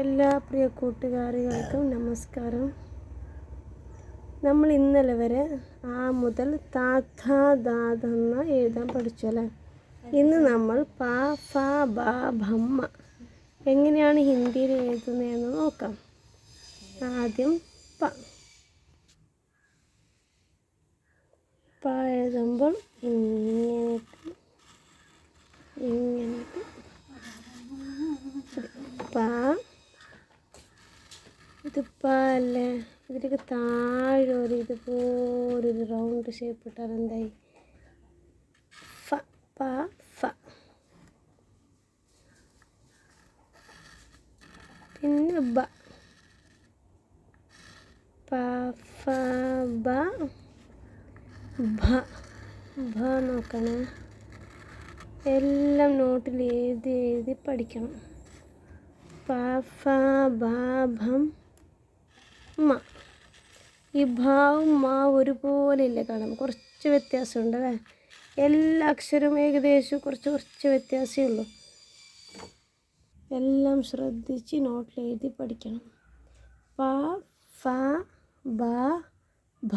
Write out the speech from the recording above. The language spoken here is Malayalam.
എല്ലാ പ്രിയ കൂട്ടുകാരികൾക്കും നമസ്കാരം. നമ്മൾ ഇന്നലെ വരെ ആ മുതൽ താത്ത ദാതെന്ന് എഴുതാൻ പഠിച്ചു അല്ലേ. ഇന്ന് നമ്മൾ പ ഫ ബ ഭമ്മ എങ്ങനെയാണ് ഹിന്ദിയിൽ എഴുതുന്നതെന്ന് നോക്കാം. ആദ്യം പ എഴുതുമ്പോൾ ഇങ്ങനെ പ, ഇത് പ അല്ലേ, ഇതിലേക്ക് താഴെ ഇതുപോലൊരു റൗണ്ട് ഷേപ്പ് ഇട്ടാൽ എന്തായി? ഫ പ ഫ. പിന്നെ ബ പ ഫ ബ ഭ. ഭ നോക്കണേ, എല്ലാം നോട്ടിൽ എഴുതി പഠിക്കണം. പ ഫ ബ ഭം മ. ഈ ഭാവും മാ ഒരുപോലെ ഇല്ല കാണാം, കുറച്ച് വ്യത്യാസമുണ്ട് അല്ലേ. എല്ലാ അക്ഷരവും ഏകദേശം കുറച്ച് വ്യത്യാസമേ ഉള്ളൂ. എല്ലാം ശ്രദ്ധിച്ച് നോട്ടിൽ എഴുതി പഠിക്കണം. പ ഫ ബ ഭ